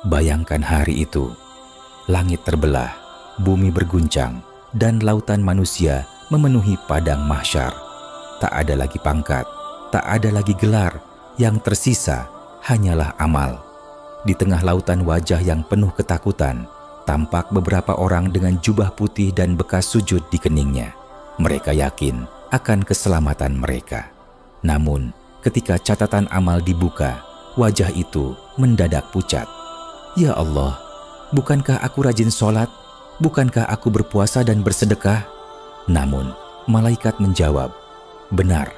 Bayangkan hari itu, langit terbelah, bumi berguncang, dan lautan manusia memenuhi padang mahsyar. Tak ada lagi pangkat, tak ada lagi gelar, yang tersisa hanyalah amal. Di tengah lautan wajah yang penuh ketakutan, tampak beberapa orang dengan jubah putih dan bekas sujud di keningnya. Mereka yakin akan keselamatan mereka. Namun, ketika catatan amal dibuka, wajah itu mendadak pucat. Ya Allah, bukankah aku rajin sholat? Bukankah aku berpuasa dan bersedekah? Namun, malaikat menjawab, benar,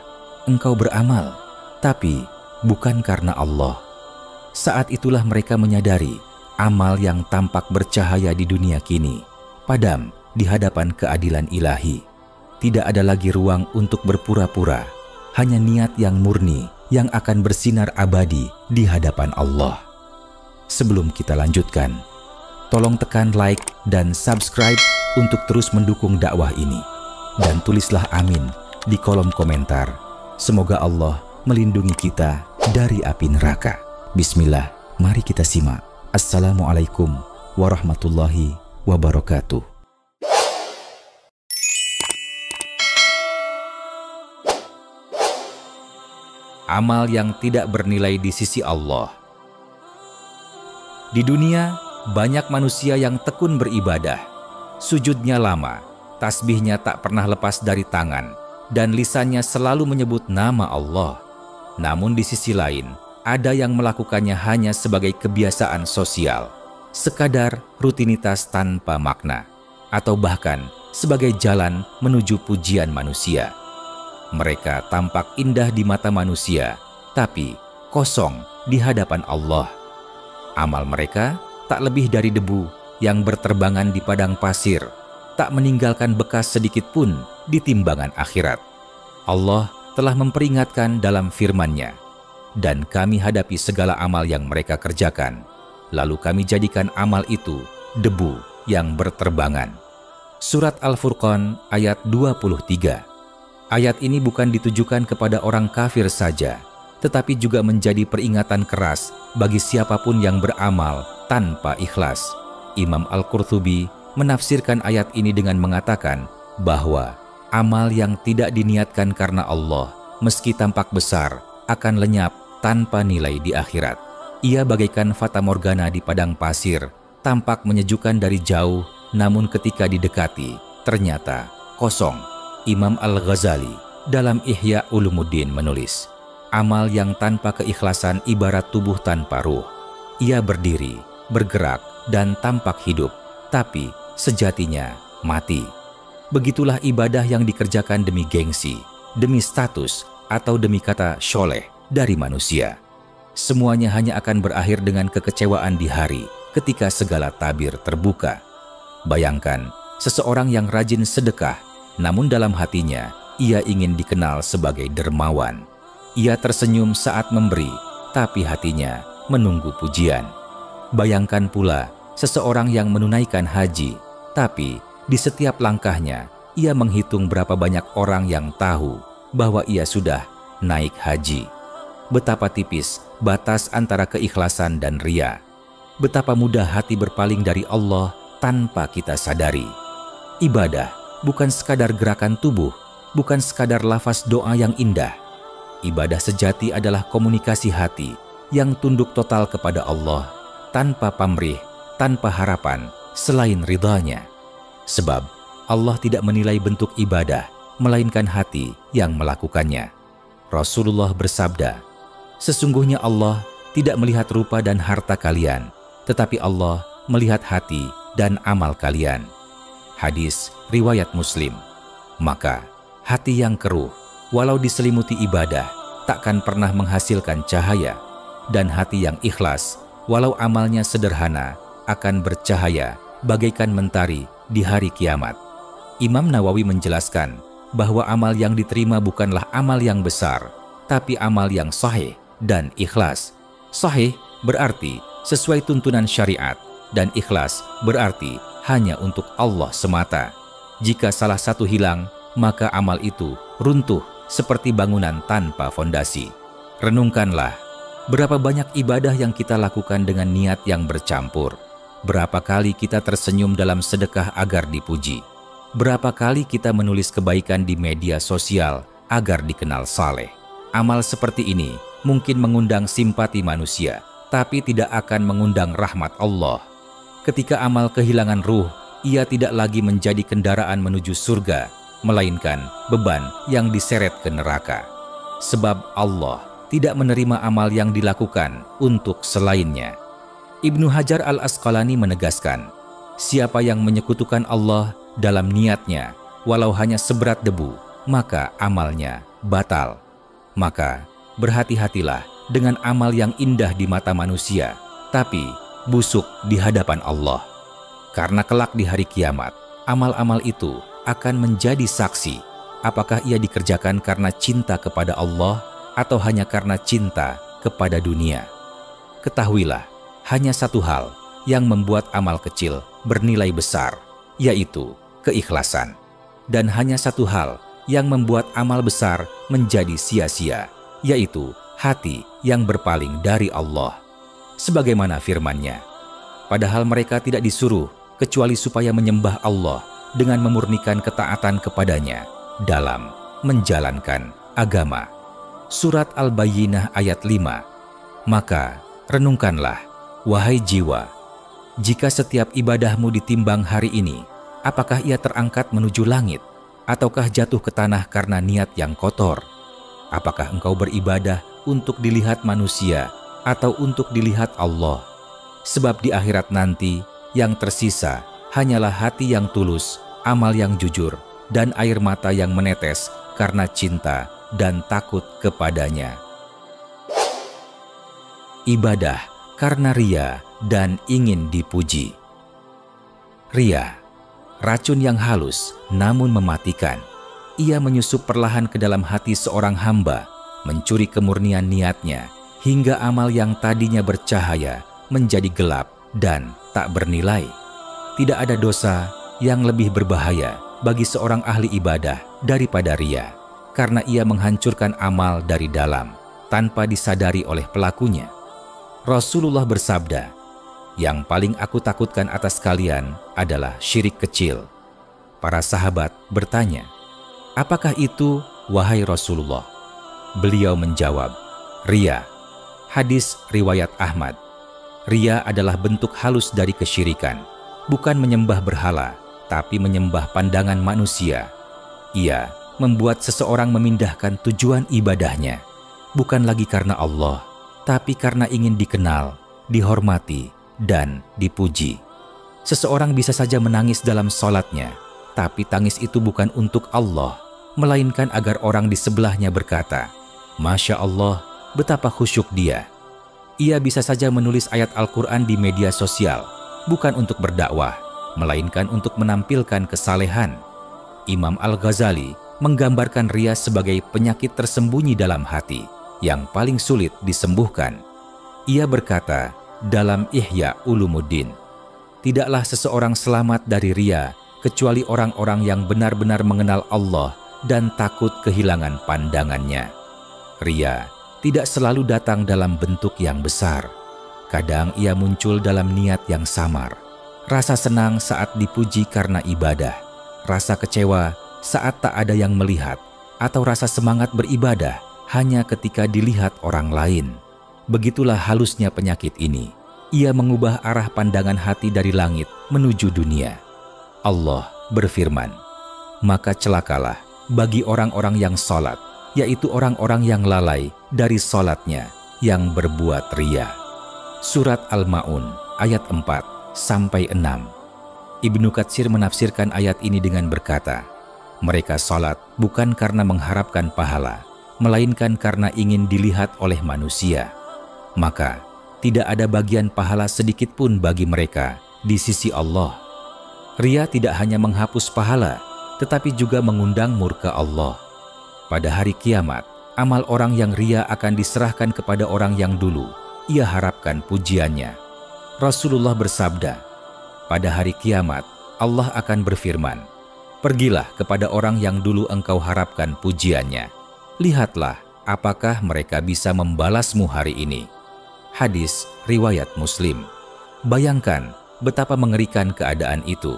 engkau beramal, tapi bukan karena Allah. Saat itulah mereka menyadari amal yang tampak bercahaya di dunia kini padam di hadapan keadilan ilahi. Tidak ada lagi ruang untuk berpura-pura, hanya niat yang murni yang akan bersinar abadi di hadapan Allah. Sebelum kita lanjutkan, tolong tekan like dan subscribe untuk terus mendukung dakwah ini. Dan tulislah amin di kolom komentar. Semoga Allah melindungi kita dari api neraka. Bismillah, mari kita simak. Assalamualaikum warahmatullahi wabarakatuh. Amal yang tidak bernilai di sisi Allah. Di dunia, banyak manusia yang tekun beribadah. Sujudnya lama, tasbihnya tak pernah lepas dari tangan, dan lisannya selalu menyebut nama Allah. Namun di sisi lain, ada yang melakukannya hanya sebagai kebiasaan sosial, sekadar rutinitas tanpa makna, atau bahkan sebagai jalan menuju pujian manusia. Mereka tampak indah di mata manusia, tapi kosong di hadapan Allah. Amal mereka tak lebih dari debu yang berterbangan di padang pasir, tak meninggalkan bekas sedikit pun di timbangan akhirat. Allah telah memperingatkan dalam firman-Nya, dan kami hadapi segala amal yang mereka kerjakan, lalu kami jadikan amal itu debu yang berterbangan. Surat Al-Furqan ayat 23. Ayat ini bukan ditujukan kepada orang kafir saja, tetapi juga menjadi peringatan keras bagi siapapun yang beramal tanpa ikhlas. Imam Al-Qurtubi menafsirkan ayat ini dengan mengatakan bahwa amal yang tidak diniatkan karena Allah, meski tampak besar, akan lenyap tanpa nilai di akhirat. Ia bagaikan fata morgana di padang pasir, tampak menyejukkan dari jauh, namun ketika didekati, ternyata kosong. Imam Al-Ghazali dalam Ihya Ulumuddin menulis, amal yang tanpa keikhlasan ibarat tubuh tanpa ruh. Ia berdiri, bergerak, dan tampak hidup, tapi sejatinya mati. Begitulah ibadah yang dikerjakan demi gengsi, demi status, atau demi kata syoleh dari manusia. Semuanya hanya akan berakhir dengan kekecewaan di hari ketika segala tabir terbuka. Bayangkan seseorang yang rajin sedekah, namun dalam hatinya ia ingin dikenal sebagai dermawan. Ia tersenyum saat memberi, tapi hatinya menunggu pujian. Bayangkan pula seseorang yang menunaikan haji, tapi di setiap langkahnya ia menghitung berapa banyak orang yang tahu bahwa ia sudah naik haji. Betapa tipis batas antara keikhlasan dan ria. Betapa mudah hati berpaling dari Allah tanpa kita sadari. Ibadah bukan sekadar gerakan tubuh, bukan sekadar lafaz doa yang indah. Ibadah sejati adalah komunikasi hati yang tunduk total kepada Allah, tanpa pamrih, tanpa harapan, selain ridha-Nya. Sebab Allah tidak menilai bentuk ibadah, melainkan hati yang melakukannya. Rasulullah bersabda, sesungguhnya Allah tidak melihat rupa dan harta kalian, tetapi Allah melihat hati dan amal kalian. Hadis riwayat Muslim. Maka hati yang keruh, walau diselimuti ibadah, takkan pernah menghasilkan cahaya. Dan hati yang ikhlas, walau amalnya sederhana, akan bercahaya bagaikan mentari di hari kiamat. Imam Nawawi menjelaskan bahwa amal yang diterima bukanlah amal yang besar, tapi amal yang sahih dan ikhlas. Sahih berarti sesuai tuntunan syariat, dan ikhlas berarti hanya untuk Allah semata. Jika salah satu hilang, maka amal itu runtuh seperti bangunan tanpa fondasi. Renungkanlah, Berapa banyak ibadah yang kita lakukan dengan niat yang bercampur? Berapa kali kita tersenyum dalam sedekah agar dipuji? Berapa kali kita menulis kebaikan di media sosial agar dikenal saleh? Amal seperti ini mungkin mengundang simpati manusia, tapi tidak akan mengundang rahmat Allah. Ketika amal kehilangan ruh, ia tidak lagi menjadi kendaraan menuju surga, melainkan beban yang diseret ke neraka. Sebab Allah tidak menerima amal yang dilakukan untuk selainnya. Ibnu Hajar al-Asqalani menegaskan, siapa yang menyekutukan Allah dalam niatnya, walau hanya seberat debu, maka amalnya batal. Maka berhati-hatilah dengan amal yang indah di mata manusia, tapi busuk di hadapan Allah. Karena kelak di hari kiamat, amal-amal itu akan menjadi saksi, apakah ia dikerjakan karena cinta kepada Allah atau hanya karena cinta kepada dunia. Ketahuilah, hanya satu hal yang membuat amal kecil bernilai besar, yaitu keikhlasan. Dan hanya satu hal yang membuat amal besar menjadi sia-sia, yaitu hati yang berpaling dari Allah. Sebagaimana firman-Nya, padahal mereka tidak disuruh kecuali supaya menyembah Allah dengan memurnikan ketaatan kepadanya dalam menjalankan agama. Surat Al-Bayyinah ayat 5. Maka renungkanlah, wahai jiwa, jika setiap ibadahmu ditimbang hari ini, apakah ia terangkat menuju langit, ataukah jatuh ke tanah karena niat yang kotor? Apakah engkau beribadah untuk dilihat manusia atau untuk dilihat Allah? Sebab di akhirat nanti yang tersisa hanyalah hati yang tulus, amal yang jujur, dan air mata yang menetes karena cinta dan takut kepadanya. Ibadah karena ria dan ingin dipuji. Ria, racun yang halus namun mematikan. Ia menyusup perlahan ke dalam hati seorang hamba, mencuri kemurnian niatnya, hingga amal yang tadinya bercahaya menjadi gelap dan tak bernilai. Tidak ada dosa yang lebih berbahaya bagi seorang ahli ibadah daripada ria, karena ia menghancurkan amal dari dalam tanpa disadari oleh pelakunya. Rasulullah bersabda, "Yang paling aku takutkan atas kalian adalah syirik kecil." Para sahabat bertanya, "Apakah itu, wahai Rasulullah?" Beliau menjawab, "Ria." Hadis riwayat Ahmad. Ria adalah bentuk halus dari kesyirikan, bukan menyembah berhala, tapi menyembah pandangan manusia. Ia membuat seseorang memindahkan tujuan ibadahnya, bukan lagi karena Allah, tapi karena ingin dikenal, dihormati, dan dipuji. Seseorang bisa saja menangis dalam sholatnya, tapi tangis itu bukan untuk Allah, melainkan agar orang di sebelahnya berkata, "Masya Allah, betapa khusyuk dia." Ia bisa saja menulis ayat Al-Quran di media sosial, bukan untuk berdakwah, melainkan untuk menampilkan kesalehan. Imam Al-Ghazali menggambarkan ria sebagai penyakit tersembunyi dalam hati yang paling sulit disembuhkan. Ia berkata dalam Ihya Ulumuddin, "Tidaklah seseorang selamat dari ria kecuali orang-orang yang benar-benar mengenal Allah dan takut kehilangan pandangannya." Ria tidak selalu datang dalam bentuk yang besar. Kadang ia muncul dalam niat yang samar. Rasa senang saat dipuji karena ibadah, rasa kecewa saat tak ada yang melihat, atau rasa semangat beribadah hanya ketika dilihat orang lain. Begitulah halusnya penyakit ini. Ia mengubah arah pandangan hati dari langit menuju dunia. Allah berfirman, "Maka celakalah bagi orang-orang yang sholat, yaitu orang-orang yang lalai dari sholatnya, yang berbuat ria." Surat Al-Ma'un ayat 4-6. Ibnu Katsir menafsirkan ayat ini dengan berkata, mereka sholat bukan karena mengharapkan pahala, melainkan karena ingin dilihat oleh manusia. Maka tidak ada bagian pahala sedikit pun bagi mereka di sisi Allah. Ria tidak hanya menghapus pahala, tetapi juga mengundang murka Allah. Pada hari kiamat, amal orang yang ria akan diserahkan kepada orang yang dulu ia harapkan pujiannya. Rasulullah bersabda, pada hari kiamat Allah akan berfirman, "Pergilah kepada orang yang dulu engkau harapkan pujiannya. Lihatlah apakah mereka bisa membalasmu hari ini." Hadis riwayat Muslim. Bayangkan betapa mengerikan keadaan itu.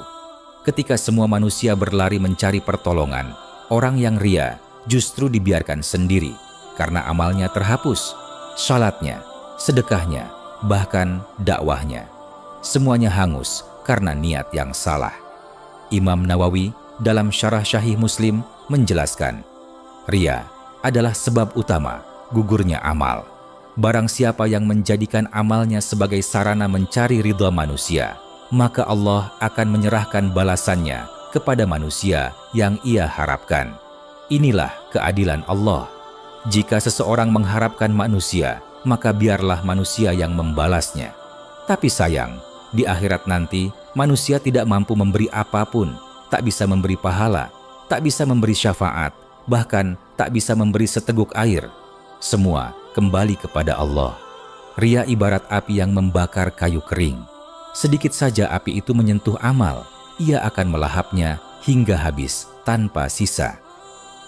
Ketika semua manusia berlari mencari pertolongan, orang yang ria justru dibiarkan sendiri karena amalnya terhapus, salatnya, sedekahnya, bahkan dakwahnya. Semuanya hangus karena niat yang salah. Imam Nawawi dalam Syarah Sahih Muslim menjelaskan, ria adalah sebab utama gugurnya amal. Barang siapa yang menjadikan amalnya sebagai sarana mencari ridha manusia, maka Allah akan menyerahkan balasannya kepada manusia yang ia harapkan. Inilah keadilan Allah. Jika seseorang mengharapkan manusia, maka biarlah manusia yang membalasnya. Tapi sayang, di akhirat nanti manusia tidak mampu memberi apapun, tak bisa memberi pahala, tak bisa memberi syafaat, bahkan tak bisa memberi seteguk air. Semua kembali kepada Allah. Ria ibarat api yang membakar kayu kering. Sedikit saja api itu menyentuh amal, ia akan melahapnya hingga habis tanpa sisa.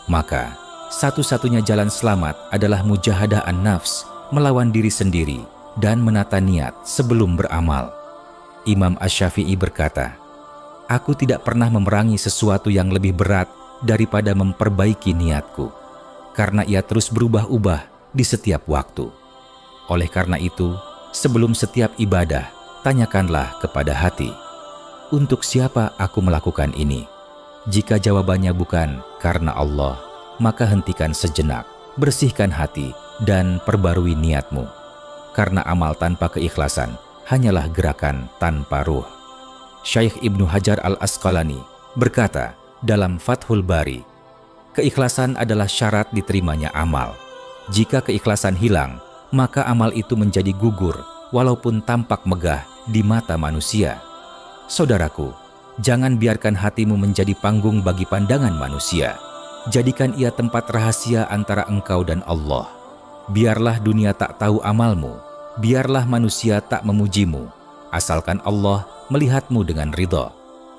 Maka, satu-satunya jalan selamat adalah mujahadah an-nafs, melawan diri sendiri dan menata niat sebelum beramal. Imam Asy-Syafi'i berkata, "Aku tidak pernah memerangi sesuatu yang lebih berat daripada memperbaiki niatku, karena ia terus berubah-ubah di setiap waktu. Oleh karena itu, sebelum setiap ibadah, tanyakanlah kepada hati, untuk siapa aku melakukan ini? Jika jawabannya bukan karena Allah, maka hentikan sejenak, bersihkan hati, dan perbarui niatmu. Karena amal tanpa keikhlasan hanyalah gerakan tanpa ruh." Syekh Ibnu Hajar Al-Asqalani berkata dalam Fathul Bari, keikhlasan adalah syarat diterimanya amal. Jika keikhlasan hilang, maka amal itu menjadi gugur walaupun tampak megah di mata manusia. Saudaraku, jangan biarkan hatimu menjadi panggung bagi pandangan manusia. Jadikan ia tempat rahasia antara engkau dan Allah. Biarlah dunia tak tahu amalmu, biarlah manusia tak memujimu, asalkan Allah melihatmu dengan ridha.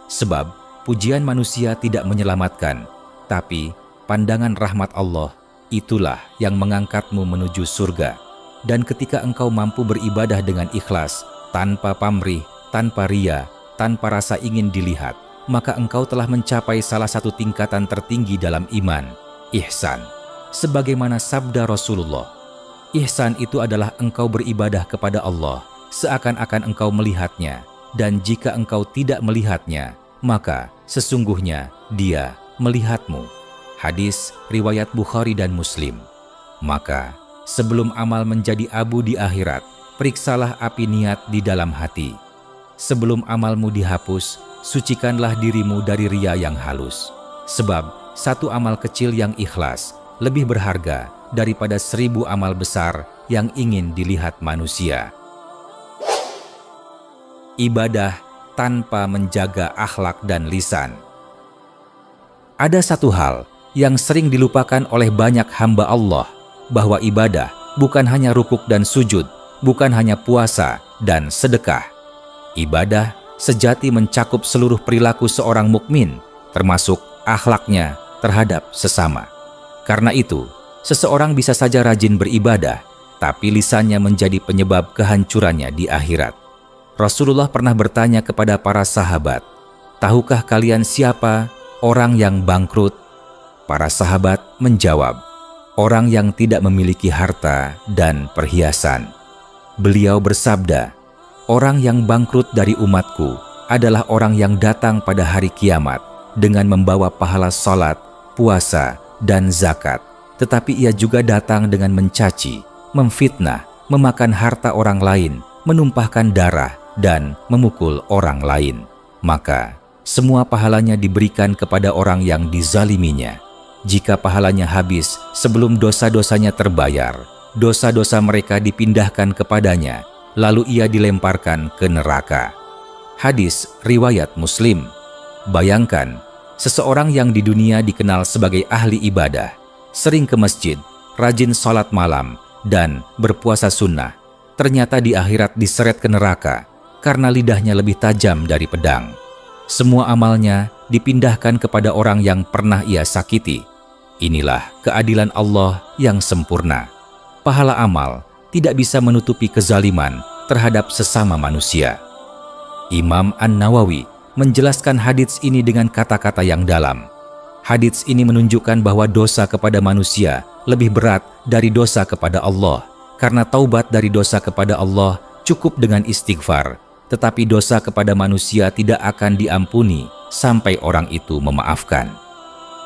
Sebab pujian manusia tidak menyelamatkan, tapi pandangan rahmat Allah itulah yang mengangkatmu menuju surga. Dan ketika engkau mampu beribadah dengan ikhlas, tanpa pamrih, tanpa ria, tanpa rasa ingin dilihat, maka engkau telah mencapai salah satu tingkatan tertinggi dalam iman, ihsan. Sebagaimana sabda Rasulullah, ihsan itu adalah engkau beribadah kepada Allah seakan-akan engkau melihatnya, dan jika engkau tidak melihatnya, maka sesungguhnya Dia melihatmu. Hadis riwayat Bukhari dan Muslim. Maka sebelum amal menjadi abu di akhirat, periksalah api niat di dalam hati. Sebelum amalmu dihapus, sucikanlah dirimu dari ria yang halus. Sebab satu amal kecil yang ikhlas lebih berharga daripada 1000 amal besar yang ingin dilihat manusia. Ibadah tanpa menjaga akhlak dan lisan. Ada satu hal yang sering dilupakan oleh banyak hamba Allah, bahwa ibadah bukan hanya rukuk dan sujud, bukan hanya puasa dan sedekah. Ibadah sejati mencakup seluruh perilaku seorang mukmin, termasuk akhlaknya terhadap sesama. Karena itu, seseorang bisa saja rajin beribadah, tapi lisannya menjadi penyebab kehancurannya di akhirat. Rasulullah pernah bertanya kepada para sahabat, "Tahukah kalian siapa orang yang bangkrut?" Para sahabat menjawab, "Orang yang tidak memiliki harta dan perhiasan." Beliau bersabda, "Orang yang bangkrut dari umatku adalah orang yang datang pada hari kiamat dengan membawa pahala salat, puasa, dan zakat, tetapi ia juga datang dengan mencaci, memfitnah, memakan harta orang lain, menumpahkan darah, dan memukul orang lain. Maka semua pahalanya diberikan kepada orang yang dizaliminya. Jika pahalanya habis sebelum dosa-dosanya terbayar, dosa-dosa mereka dipindahkan kepadanya, lalu ia dilemparkan ke neraka." Hadis riwayat Muslim. Bayangkan, seseorang yang di dunia dikenal sebagai ahli ibadah, sering ke masjid, rajin sholat malam, dan berpuasa sunnah, ternyata di akhirat diseret ke neraka karena lidahnya lebih tajam dari pedang. Semua amalnya dipindahkan kepada orang yang pernah ia sakiti. Inilah keadilan Allah yang sempurna. Pahala amal tidak bisa menutupi kezaliman terhadap sesama manusia. Imam An-Nawawi menjelaskan hadits ini dengan kata-kata yang dalam. Hadits ini menunjukkan bahwa dosa kepada manusia lebih berat dari dosa kepada Allah, karena taubat dari dosa kepada Allah cukup dengan istighfar, tetapi dosa kepada manusia tidak akan diampuni sampai orang itu memaafkan.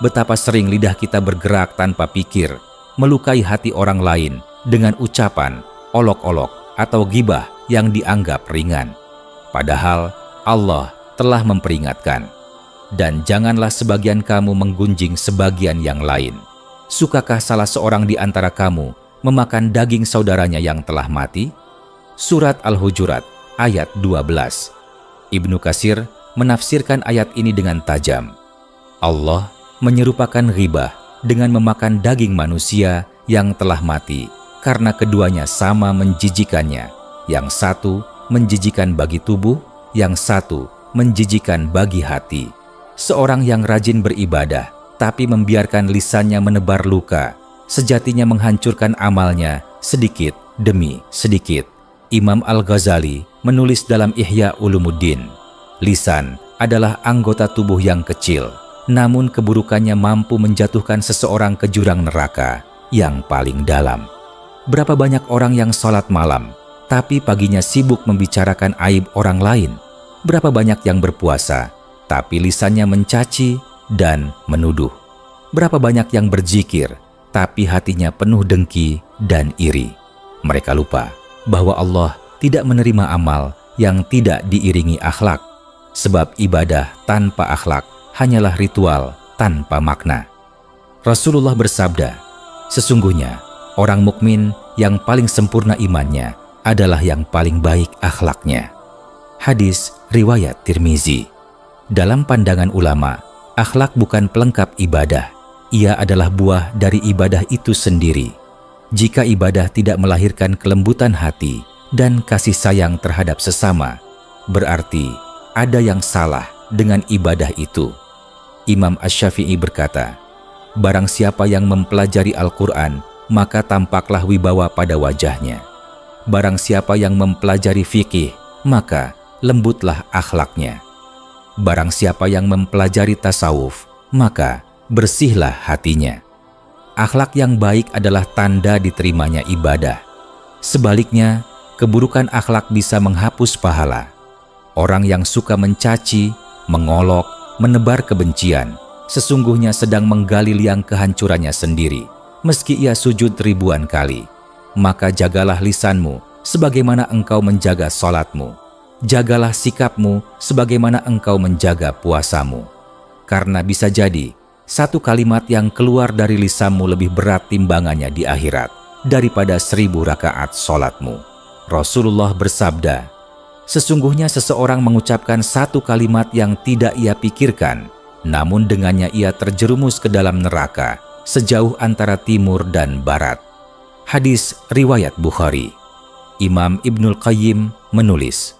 Betapa sering lidah kita bergerak tanpa pikir, melukai hati orang lain dengan ucapan, olok-olok, atau ghibah yang dianggap ringan. Padahal Allah telah memperingatkan, dan janganlah sebagian kamu menggunjing sebagian yang lain. Sukakah salah seorang di antara kamu memakan daging saudaranya yang telah mati? Surat Al-Hujurat ayat 12. Ibnu Katsir menafsirkan ayat ini dengan tajam. Allah menyerupakan ghibah dengan memakan daging manusia yang telah mati, karena keduanya sama menjijikannya. Yang satu menjijikan bagi tubuh, yang satu menjijikan bagi hati. Seorang yang rajin beribadah, tapi membiarkan lisannya menebar luka, sejatinya menghancurkan amalnya sedikit demi sedikit. Imam Al-Ghazali menulis dalam Ihya Ulumuddin, lisan adalah anggota tubuh yang kecil, namun keburukannya mampu menjatuhkan seseorang ke jurang neraka yang paling dalam. Berapa banyak orang yang sholat malam, tapi paginya sibuk membicarakan aib orang lain? Berapa banyak yang berpuasa, tapi lisannya mencaci dan menuduh? Berapa banyak yang berzikir, tapi hatinya penuh dengki dan iri? Mereka lupa bahwa Allah tidak menerima amal yang tidak diiringi akhlak, sebab ibadah tanpa akhlak hanyalah ritual tanpa makna. Rasulullah bersabda, sesungguhnya orang mukmin yang paling sempurna imannya adalah yang paling baik akhlaknya. Hadis riwayat Tirmizi. Dalam pandangan ulama, akhlak bukan pelengkap ibadah. Ia adalah buah dari ibadah itu sendiri. Jika ibadah tidak melahirkan kelembutan hati dan kasih sayang terhadap sesama, berarti ada yang salah dengan ibadah itu. Imam Asy-Syafi'i berkata, barang siapa yang mempelajari Al-Quran, maka tampaklah wibawa pada wajahnya. Barang siapa yang mempelajari fikih, maka lembutlah akhlaknya. Barang siapa yang mempelajari tasawuf, maka bersihlah hatinya. Akhlak yang baik adalah tanda diterimanya ibadah. Sebaliknya, keburukan akhlak bisa menghapus pahala. Orang yang suka mencaci, mengolok, menebar kebencian, sesungguhnya sedang menggali liang kehancurannya sendiri, meski ia sujud ribuan kali. Maka jagalah lisanmu sebagaimana engkau menjaga sholatmu. Jagalah sikapmu sebagaimana engkau menjaga puasamu. Karena bisa jadi, satu kalimat yang keluar dari lisanmu lebih berat timbangannya di akhirat daripada 1000 rakaat sholatmu. Rasulullah bersabda, sesungguhnya seseorang mengucapkan satu kalimat yang tidak ia pikirkan, namun dengannya ia terjerumus ke dalam neraka sejauh antara timur dan barat. Hadis riwayat Bukhari. Imam Ibnul Qayyim menulis,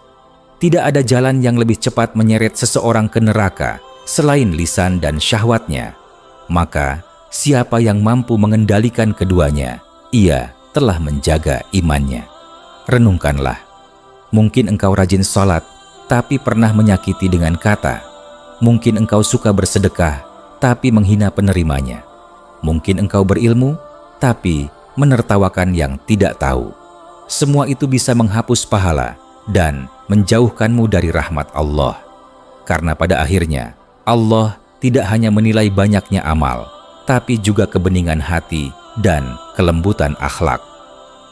tidak ada jalan yang lebih cepat menyeret seseorang ke neraka selain lisan dan syahwatnya. Maka siapa yang mampu mengendalikan keduanya, ia telah menjaga imannya. Renungkanlah, mungkin engkau rajin sholat, tapi pernah menyakiti dengan kata. Mungkin engkau suka bersedekah, tapi menghina penerimanya. Mungkin engkau berilmu, tapi menertawakan yang tidak tahu. Semua itu bisa menghapus pahala dan menjauhkanmu dari rahmat Allah. Karena pada akhirnya, Allah tidak hanya menilai banyaknya amal, tapi juga kebeningan hati dan kelembutan akhlak.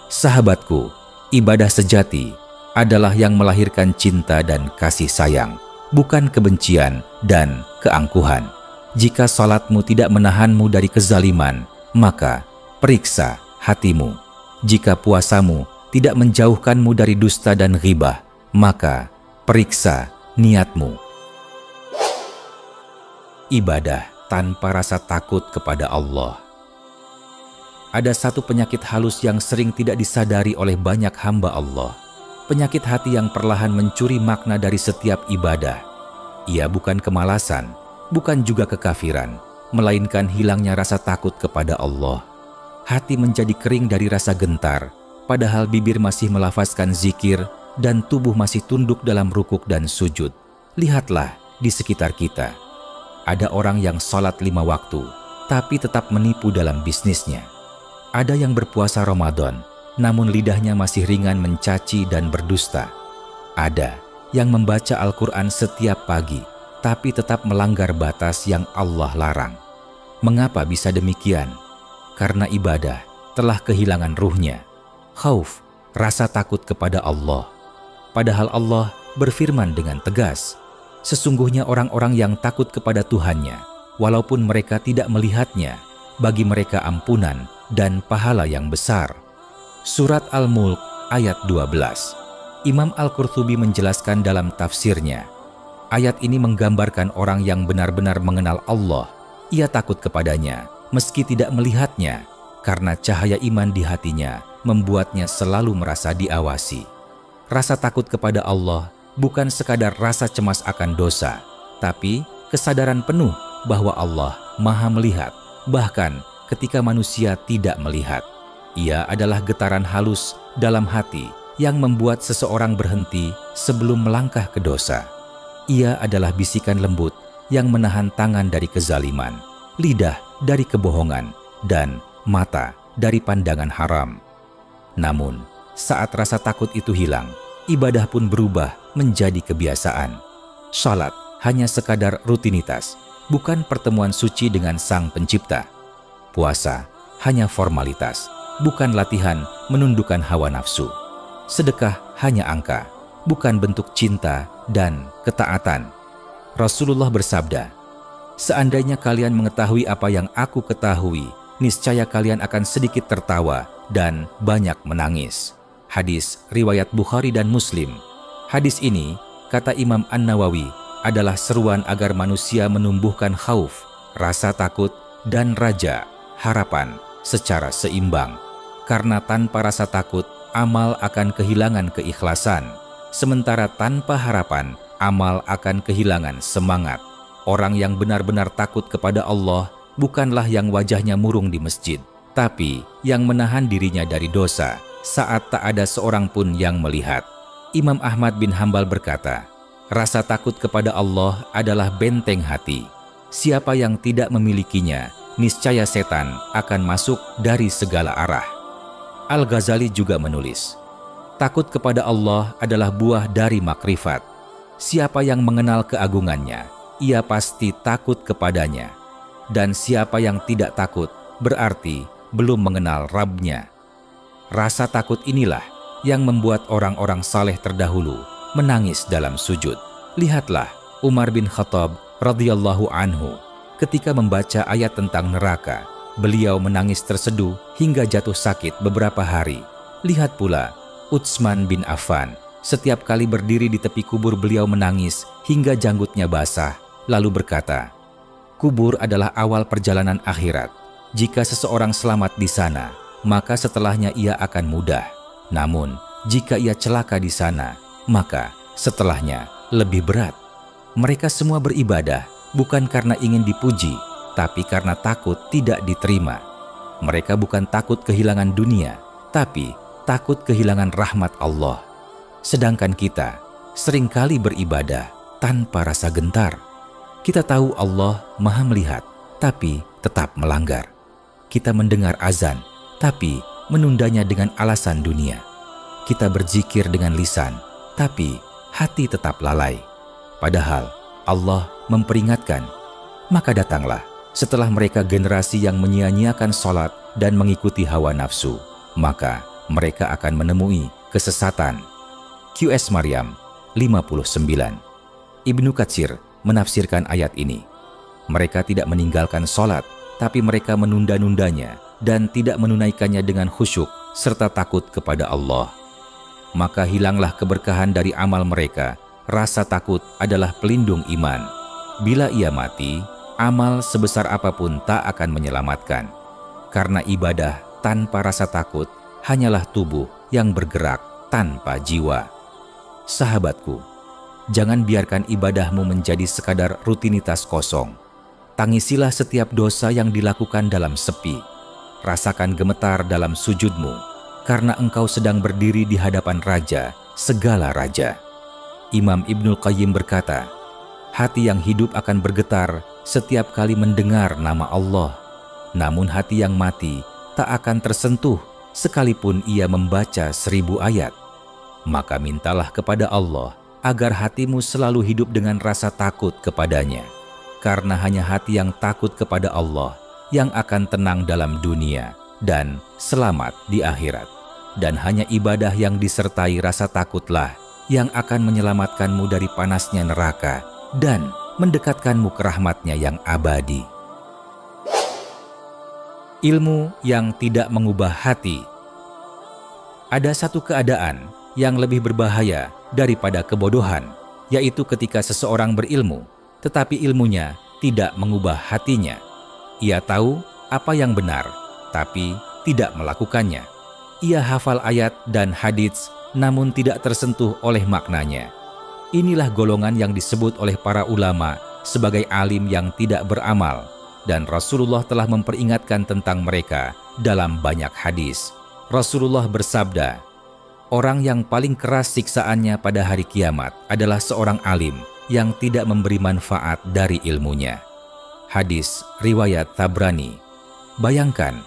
Sahabatku, ibadah sejati adalah yang melahirkan cinta dan kasih sayang, bukan kebencian dan keangkuhan. Jika salatmu tidak menahanmu dari kezaliman, maka periksa hatimu. Jika puasamu tidak menjauhkanmu dari dusta dan ghibah, maka periksa niatmu. Ibadah tanpa rasa takut kepada Allah. Ada satu penyakit halus yang sering tidak disadari oleh banyak hamba Allah. Penyakit hati yang perlahan mencuri makna dari setiap ibadah. Ia bukan kemalasan, bukan juga kekafiran, melainkan hilangnya rasa takut kepada Allah. Hati menjadi kering dari rasa gentar, padahal bibir masih melafazkan zikir dan tubuh masih tunduk dalam rukuk dan sujud. Lihatlah di sekitar kita. Ada orang yang sholat 5 waktu, tapi tetap menipu dalam bisnisnya. Ada yang berpuasa Ramadan, namun lidahnya masih ringan mencaci dan berdusta. Ada yang membaca Al-Quran setiap pagi, tapi tetap melanggar batas yang Allah larang. Mengapa bisa demikian? Karena ibadah telah kehilangan ruhnya. Khauf, rasa takut kepada Allah. Padahal Allah berfirman dengan tegas, sesungguhnya orang-orang yang takut kepada Tuhannya, walaupun mereka tidak melihatnya, bagi mereka ampunan dan pahala yang besar. Surat Al-Mulk ayat 12. Imam Al-Qurtubi menjelaskan dalam tafsirnya, ayat ini menggambarkan orang yang benar-benar mengenal Allah. Ia takut kepadanya meski tidak melihatnya, karena cahaya iman di hatinya membuatnya selalu merasa diawasi. Rasa takut kepada Allah bukan sekadar rasa cemas akan dosa, tapi kesadaran penuh bahwa Allah Maha melihat, bahkan ketika manusia tidak melihat. Ia adalah getaran halus dalam hati yang membuat seseorang berhenti sebelum melangkah ke dosa. Ia adalah bisikan lembut yang menahan tangan dari kezaliman, lidah dari kebohongan, dan mata dari pandangan haram. Namun, saat rasa takut itu hilang, ibadah pun berubah menjadi kebiasaan. Salat hanya sekadar rutinitas, bukan pertemuan suci dengan Sang Pencipta. Puasa hanya formalitas, bukan latihan menundukkan hawa nafsu. Sedekah hanya angka, bukan bentuk cinta dan ketaatan. Rasulullah bersabda, "Seandainya kalian mengetahui apa yang aku ketahui, niscaya kalian akan sedikit tertawa dan banyak menangis." Hadis riwayat Bukhari dan Muslim. Hadis ini, kata Imam An-Nawawi, adalah seruan agar manusia menumbuhkan khauf, rasa takut, dan raja, harapan, secara seimbang. Karena tanpa rasa takut, amal akan kehilangan keikhlasan. Sementara tanpa harapan, amal akan kehilangan semangat. Orang yang benar-benar takut kepada Allah bukanlah yang wajahnya murung di masjid, tapi yang menahan dirinya dari dosa saat tak ada seorang pun yang melihat. Imam Ahmad bin Hambal berkata, rasa takut kepada Allah adalah benteng hati. Siapa yang tidak memilikinya, niscaya setan akan masuk dari segala arah. Al-Ghazali juga menulis, takut kepada Allah adalah buah dari makrifat. Siapa yang mengenal keagungannya, ia pasti takut kepadanya. Dan siapa yang tidak takut, berarti belum mengenal Rabb-Nya. Rasa takut inilah yang membuat orang-orang saleh terdahulu menangis dalam sujud. Lihatlah Umar bin Khattab radhiyallahu anhu ketika membaca ayat tentang neraka. Beliau menangis terseduh hingga jatuh sakit beberapa hari. Lihat pula Utsman bin Affan. Setiap kali berdiri di tepi kubur beliau menangis hingga janggutnya basah, lalu berkata, kubur adalah awal perjalanan akhirat. Jika seseorang selamat di sana, maka setelahnya ia akan mudah. Namun, jika ia celaka di sana, maka setelahnya lebih berat. Mereka semua beribadah bukan karena ingin dipuji, tapi karena takut tidak diterima. Mereka bukan takut kehilangan dunia, tapi takut kehilangan rahmat Allah. Sedangkan kita seringkali beribadah tanpa rasa gentar. Kita tahu Allah Maha melihat, tapi tetap melanggar. Kita mendengar azan, tapi menundanya dengan alasan dunia. Kita berzikir dengan lisan, tapi hati tetap lalai. Padahal Allah memperingatkan. Maka datanglah setelah mereka generasi yang menyia-nyiakan sholat dan mengikuti hawa nafsu, maka mereka akan menemui kesesatan. QS Maryam 59. Ibnu Katsir menafsirkan ayat ini. Mereka tidak meninggalkan sholat, tapi mereka menunda-nundanya dan tidak menunaikannya dengan khusyuk serta takut kepada Allah. Maka hilanglah keberkahan dari amal mereka. Rasa takut adalah pelindung iman. Bila ia mati, amal sebesar apapun tak akan menyelamatkan. Karena ibadah tanpa rasa takut hanyalah tubuh yang bergerak tanpa jiwa. Sahabatku, jangan biarkan ibadahmu menjadi sekadar rutinitas kosong. Tangisilah setiap dosa yang dilakukan dalam sepi. Rasakan gemetar dalam sujudmu, karena engkau sedang berdiri di hadapan raja, segala raja. Imam Ibnul Qayyim berkata, hati yang hidup akan bergetar setiap kali mendengar nama Allah. Namun hati yang mati tak akan tersentuh sekalipun ia membaca 1000 ayat. Maka mintalah kepada Allah agar hatimu selalu hidup dengan rasa takut kepadanya. Karena hanya hati yang takut kepada Allah yang akan tenang dalam dunia dan selamat di akhirat. Dan hanya ibadah yang disertai rasa takutlah yang akan menyelamatkanmu dari panasnya neraka dan mendekatkanmu ke rahmatnya yang abadi. Ilmu yang tidak mengubah hati. Ada satu keadaan yang lebih berbahaya daripada kebodohan, yaitu ketika seseorang berilmu, tetapi ilmunya tidak mengubah hatinya. Ia tahu apa yang benar, tapi tidak melakukannya. Ia hafal ayat dan hadits, namun tidak tersentuh oleh maknanya. Inilah golongan yang disebut oleh para ulama sebagai alim yang tidak beramal, dan Rasulullah telah memperingatkan tentang mereka dalam banyak hadis. Rasulullah bersabda, orang yang paling keras siksaannya pada hari kiamat adalah seorang alim yang tidak memberi manfaat dari ilmunya. Hadis riwayat Tabrani. Bayangkan,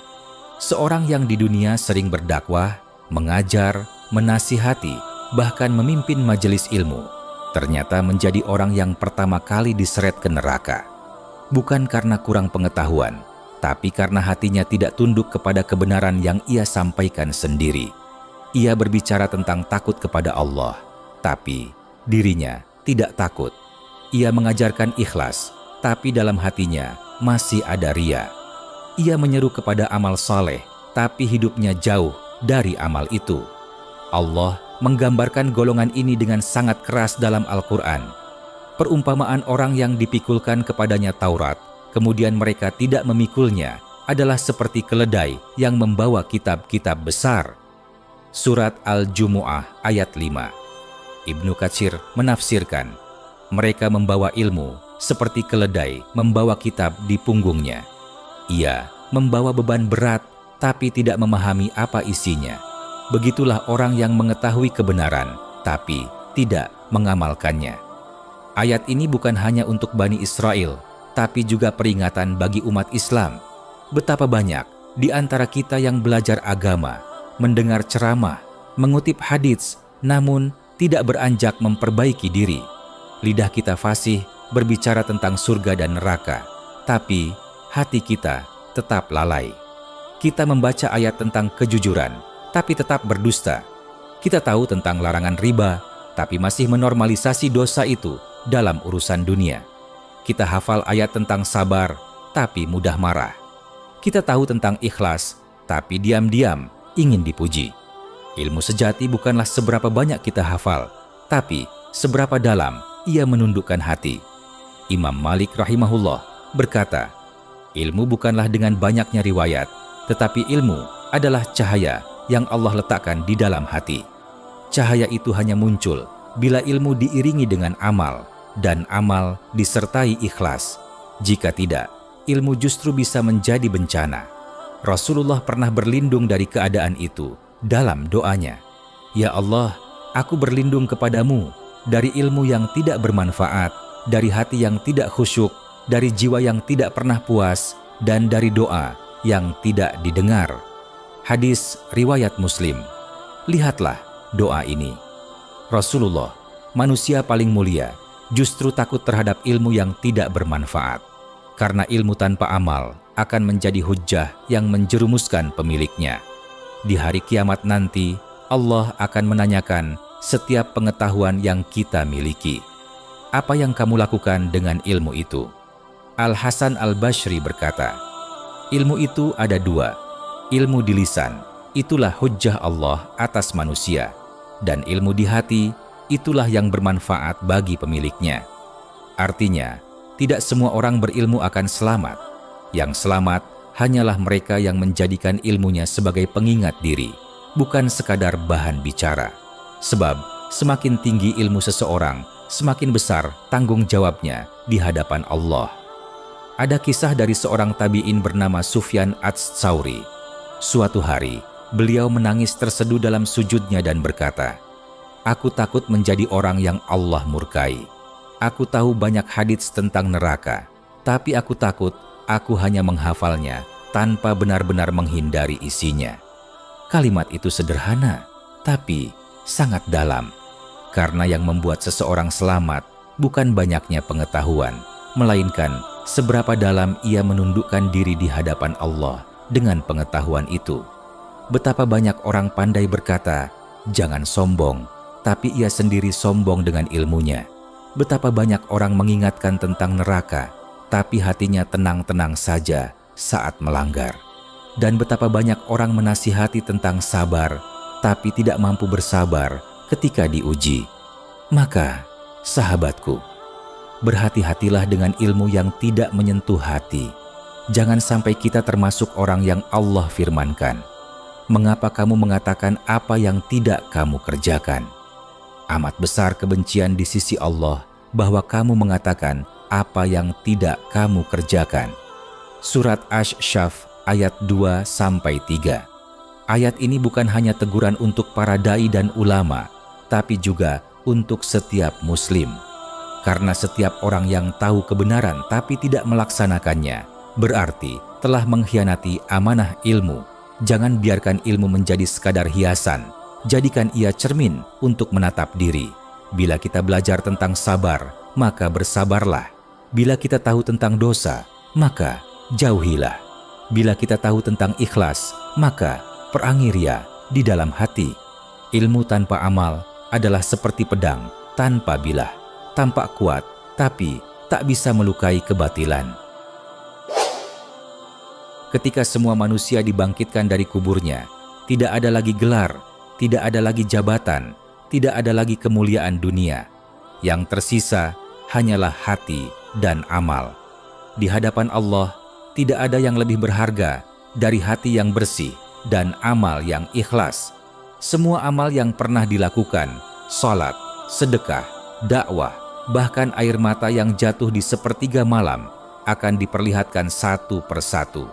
seorang yang di dunia sering berdakwah, mengajar, menasihati, bahkan memimpin majelis ilmu, ternyata menjadi orang yang pertama kali diseret ke neraka. Bukan karena kurang pengetahuan, tapi karena hatinya tidak tunduk kepada kebenaran yang ia sampaikan sendiri. Ia berbicara tentang takut kepada Allah, tapi dirinya tidak takut. Ia mengajarkan ikhlas, tapi dalam hatinya masih ada ria. Ia menyeru kepada amal saleh, tapi hidupnya jauh dari amal itu. Allah menggambarkan golongan ini dengan sangat keras dalam Al-Quran. Perumpamaan orang yang dipikulkan kepadanya Taurat, kemudian mereka tidak memikulnya, adalah seperti keledai yang membawa kitab-kitab besar. Surat Al-Jumu'ah ayat 5. Ibnu Katsir menafsirkan, mereka membawa ilmu seperti keledai membawa kitab di punggungnya. Ia membawa beban berat, tapi tidak memahami apa isinya. Begitulah orang yang mengetahui kebenaran, tapi tidak mengamalkannya. Ayat ini bukan hanya untuk Bani Israel, tapi juga peringatan bagi umat Islam. Betapa banyak di antara kita yang belajar agama, mendengar ceramah, mengutip hadits, namun tidak beranjak memperbaiki diri. Lidah kita fasih berbicara tentang surga dan neraka, tapi hati kita tetap lalai. Kita membaca ayat tentang kejujuran, tapi tetap berdusta. Kita tahu tentang larangan riba, tapi masih menormalisasi dosa itu dalam urusan dunia. Kita hafal ayat tentang sabar, tapi mudah marah. Kita tahu tentang ikhlas, tapi diam-diam ingin dipuji. Ilmu sejati bukanlah seberapa banyak kita hafal, tapi seberapa dalam ia menundukkan hati. Imam Malik rahimahullah berkata, ilmu bukanlah dengan banyaknya riwayat, tetapi ilmu adalah cahaya yang Allah letakkan di dalam hati. Cahaya itu hanya muncul bila ilmu diiringi dengan amal, dan amal disertai ikhlas. Jika tidak, ilmu justru bisa menjadi bencana. Rasulullah pernah berlindung dari keadaan itu dalam doanya. Ya Allah, aku berlindung kepadamu dari ilmu yang tidak bermanfaat, dari hati yang tidak khusyuk, dari jiwa yang tidak pernah puas, dan dari doa yang tidak didengar. Hadis riwayat Muslim. Lihatlah doa ini. Rasulullah, manusia paling mulia, justru takut terhadap ilmu yang tidak bermanfaat. Karena ilmu tanpa amal akan menjadi hujjah yang menjerumuskan pemiliknya. Di hari kiamat nanti, Allah akan menanyakan setiap pengetahuan yang kita miliki. Apa yang kamu lakukan dengan ilmu itu? Al-Hasan Al-Bashri berkata, ilmu itu ada dua. Ilmu di lisan, itulah hujjah Allah atas manusia. Dan ilmu di hati, itulah yang bermanfaat bagi pemiliknya. Artinya, tidak semua orang berilmu akan selamat. Yang selamat hanyalah mereka yang menjadikan ilmunya sebagai pengingat diri, bukan sekadar bahan bicara. Sebab, semakin tinggi ilmu seseorang, semakin besar tanggung jawabnya di hadapan Allah. Ada kisah dari seorang tabi'in bernama Sufyan Ats-Tsauri. Suatu hari, beliau menangis terseduh dalam sujudnya dan berkata, "Aku takut menjadi orang yang Allah murkai. Aku tahu banyak hadits tentang neraka, tapi aku takut aku hanya menghafalnya tanpa benar-benar menghindari isinya." Kalimat itu sederhana, tapi sangat dalam. Karena yang membuat seseorang selamat bukan banyaknya pengetahuan, melainkan seberapa dalam ia menundukkan diri di hadapan Allah dengan pengetahuan itu. Betapa banyak orang pandai berkata, "Jangan sombong," tapi ia sendiri sombong dengan ilmunya. Betapa banyak orang mengingatkan tentang neraka, tapi hatinya tenang-tenang saja saat melanggar. Dan betapa banyak orang menasihati tentang sabar, tapi tidak mampu bersabar ketika diuji. Maka, sahabatku, berhati-hatilah dengan ilmu yang tidak menyentuh hati. Jangan sampai kita termasuk orang yang Allah firmankan, "Mengapa kamu mengatakan apa yang tidak kamu kerjakan?" Amat besar kebencian di sisi Allah bahwa kamu mengatakan apa yang tidak kamu kerjakan. Surat Asy-Syaff ayat 2-3. Ayat ini bukan hanya teguran untuk para dai dan ulama, tapi juga untuk setiap muslim. Karena setiap orang yang tahu kebenaran tapi tidak melaksanakannya, berarti telah mengkhianati amanah ilmu. Jangan biarkan ilmu menjadi sekadar hiasan. Jadikan ia cermin untuk menatap diri. Bila kita belajar tentang sabar, maka bersabarlah. Bila kita tahu tentang dosa, maka jauhilah. Bila kita tahu tentang ikhlas, maka perangi ria di dalam hati. Ilmu tanpa amal adalah seperti pedang tanpa bilah. Tampak kuat, tapi tak bisa melukai kebatilan. Ketika semua manusia dibangkitkan dari kuburnya, tidak ada lagi gelar, tidak ada lagi jabatan, tidak ada lagi kemuliaan dunia. Yang tersisa hanyalah hati dan amal. Di hadapan Allah, tidak ada yang lebih berharga dari hati yang bersih dan amal yang ikhlas. Semua amal yang pernah dilakukan, salat, sedekah, dakwah, bahkan air mata yang jatuh di sepertiga malam, akan diperlihatkan satu persatu.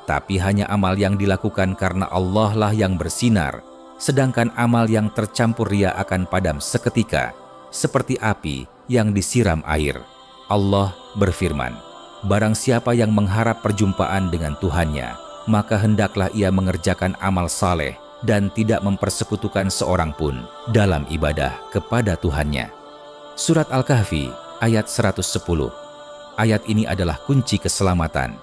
Tapi hanya amal yang dilakukan karena Allah lah yang bersinar, sedangkan amal yang tercampur ria akan padam seketika, seperti api yang disiram air. Allah berfirman, "Barang siapa yang mengharap perjumpaan dengan Tuhannya, maka hendaklah ia mengerjakan amal saleh dan tidak mempersekutukan seorang pun dalam ibadah kepada Tuhannya." Surat Al-Kahfi ayat 110. Ayat ini adalah kunci keselamatan.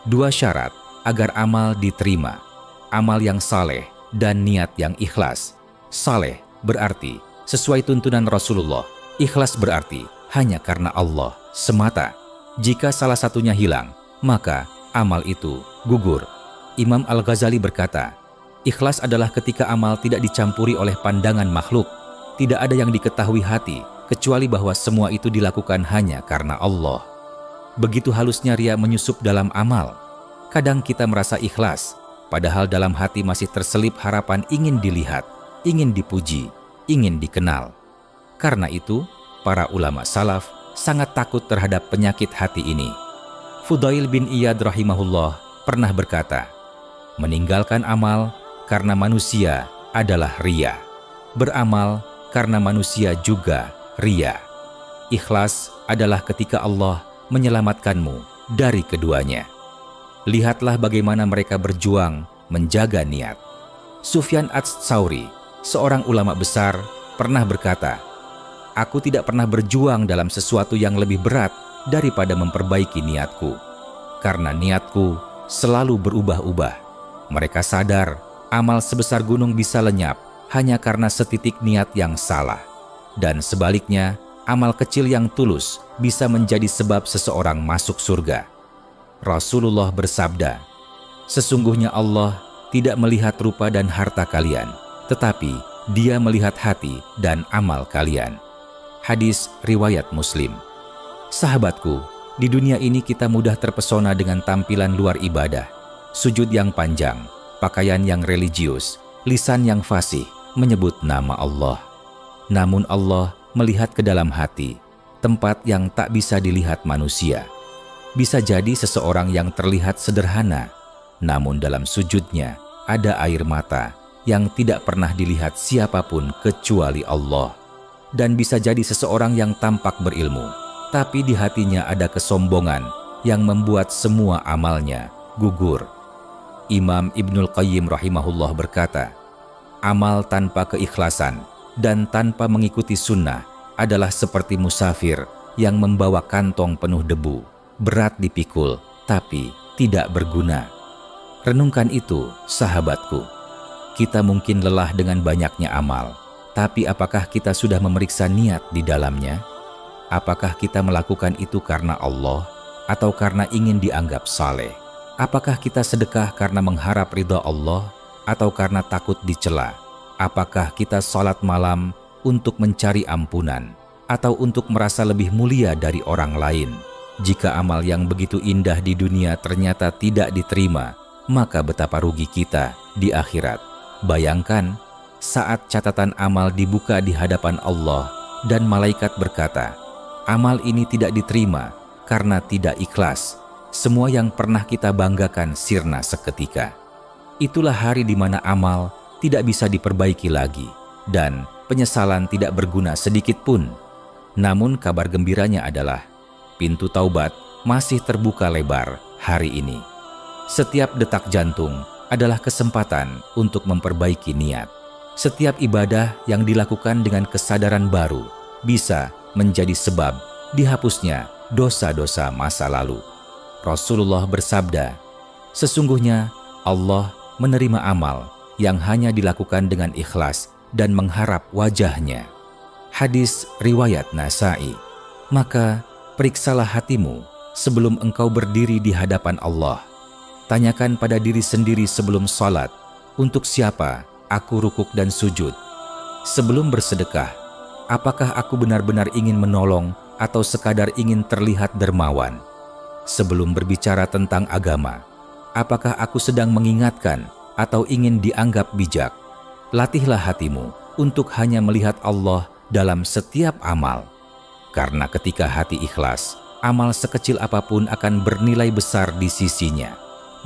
2 syarat agar amal diterima: amal yang saleh dan niat yang ikhlas. Saleh berarti sesuai tuntunan Rasulullah. Ikhlas berarti hanya karena Allah semata. Jika salah satunya hilang, maka amal itu gugur. Imam Al-Ghazali berkata, ikhlas adalah ketika amal tidak dicampuri oleh pandangan makhluk. Tidak ada yang diketahui hati, kecuali bahwa semua itu dilakukan hanya karena Allah. Begitu halusnya ria menyusup dalam amal. Kadang kita merasa ikhlas, padahal dalam hati masih terselip harapan ingin dilihat, ingin dipuji, ingin dikenal. Karena itu, para ulama salaf sangat takut terhadap penyakit hati ini. Fudail bin Iyad rahimahullah pernah berkata, meninggalkan amal karena manusia adalah ria. Beramal karena manusia juga ria. Ikhlas adalah ketika Allah menyelamatkanmu dari keduanya. Lihatlah bagaimana mereka berjuang menjaga niat. Sufyan Ats-Tsauri, seorang ulama besar, pernah berkata, "Aku tidak pernah berjuang dalam sesuatu yang lebih berat daripada memperbaiki niatku. Karena niatku selalu berubah-ubah." Mereka sadar amal sebesar gunung bisa lenyap hanya karena setitik niat yang salah. Dan sebaliknya, amal kecil yang tulus bisa menjadi sebab seseorang masuk surga. Rasulullah bersabda, "Sesungguhnya Allah tidak melihat rupa dan harta kalian, tetapi Dia melihat hati dan amal kalian." Hadis riwayat Muslim. Sahabatku, di dunia ini kita mudah terpesona dengan tampilan luar ibadah, sujud yang panjang, pakaian yang religius, lisan yang fasih menyebut nama Allah. Namun Allah melihat ke dalam hati, tempat yang tak bisa dilihat manusia. Bisa jadi seseorang yang terlihat sederhana, namun dalam sujudnya ada air mata yang tidak pernah dilihat siapapun kecuali Allah. Dan bisa jadi seseorang yang tampak berilmu, tapi di hatinya ada kesombongan yang membuat semua amalnya gugur. Imam Ibnul Qayyim rahimahullah berkata, amal tanpa keikhlasan dan tanpa mengikuti sunnah adalah seperti musafir yang membawa kantong penuh debu, berat dipikul, tapi tidak berguna. Renungkan itu, sahabatku. Kita mungkin lelah dengan banyaknya amal, tapi apakah kita sudah memeriksa niat di dalamnya? Apakah kita melakukan itu karena Allah atau karena ingin dianggap saleh? Apakah kita sedekah karena mengharap ridha Allah atau karena takut dicela? Apakah kita sholat malam untuk mencari ampunan atau untuk merasa lebih mulia dari orang lain? Jika amal yang begitu indah di dunia ternyata tidak diterima, maka betapa rugi kita di akhirat. Bayangkan saat catatan amal dibuka di hadapan Allah dan malaikat berkata, amal ini tidak diterima karena tidak ikhlas. Semua yang pernah kita banggakan sirna seketika. Itulah hari di mana amal tidak bisa diperbaiki lagi dan penyesalan tidak berguna sedikit pun. Namun kabar gembiranya adalah pintu taubat masih terbuka lebar hari ini. Setiap detak jantung adalah kesempatan untuk memperbaiki niat. Setiap ibadah yang dilakukan dengan kesadaran baru bisa menjadi sebab dihapusnya dosa-dosa masa lalu. Rasulullah bersabda, sesungguhnya Allah menerima amal yang hanya dilakukan dengan ikhlas dan mengharap wajahnya. Hadis riwayat Nasa'i. Maka periksalah hatimu sebelum engkau berdiri di hadapan Allah. Tanyakan pada diri sendiri sebelum salat, untuk siapa aku rukuk dan sujud? Sebelum bersedekah, apakah aku benar-benar ingin menolong atau sekadar ingin terlihat dermawan? Sebelum berbicara tentang agama, apakah aku sedang mengingatkan atau ingin dianggap bijak? Latihlah hatimu untuk hanya melihat Allah dalam setiap amal. Karena ketika hati ikhlas, amal sekecil apapun akan bernilai besar di sisinya.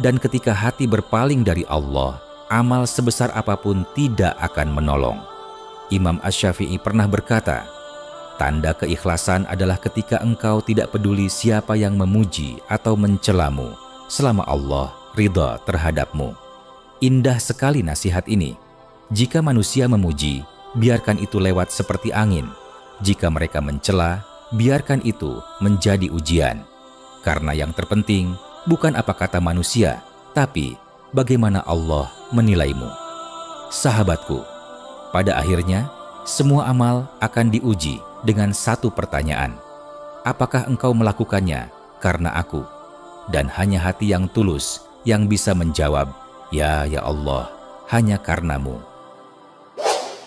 Dan ketika hati berpaling dari Allah, amal sebesar apapun tidak akan menolong. Imam Asy-Syafi'i pernah berkata, tanda keikhlasan adalah ketika engkau tidak peduli siapa yang memuji atau mencelamu, selama Allah ridha terhadapmu. Indah sekali nasihat ini. Jika manusia memuji, biarkan itu lewat seperti angin. Jika mereka mencela, biarkan itu menjadi ujian. Karena yang terpenting bukan apa kata manusia, tapi bagaimana Allah menilaimu. Sahabatku, pada akhirnya semua amal akan diuji dengan satu pertanyaan. Apakah engkau melakukannya karena aku? Dan hanya hati yang tulus yang bisa menjawab, ya Allah, hanya karenamu.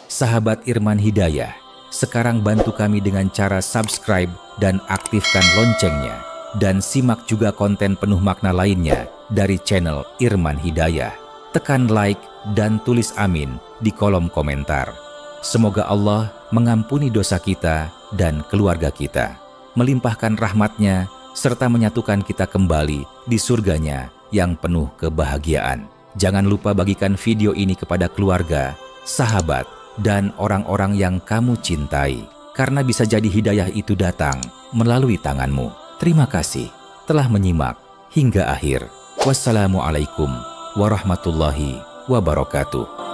Sahabat Irman Hidayah, sekarang bantu kami dengan cara subscribe dan aktifkan loncengnya. Dan simak juga konten penuh makna lainnya dari channel Irman Hidayah. Tekan like dan tulis amin di kolom komentar. Semoga Allah mengampuni dosa kita dan keluarga kita, melimpahkan rahmat-Nya, serta menyatukan kita kembali di surga-Nya yang penuh kebahagiaan. Jangan lupa bagikan video ini kepada keluarga, sahabat, dan orang-orang yang kamu cintai, karena bisa jadi hidayah itu datang melalui tanganmu. Terima kasih telah menyimak hingga akhir. Wassalamualaikum warahmatullahi wabarakatuh.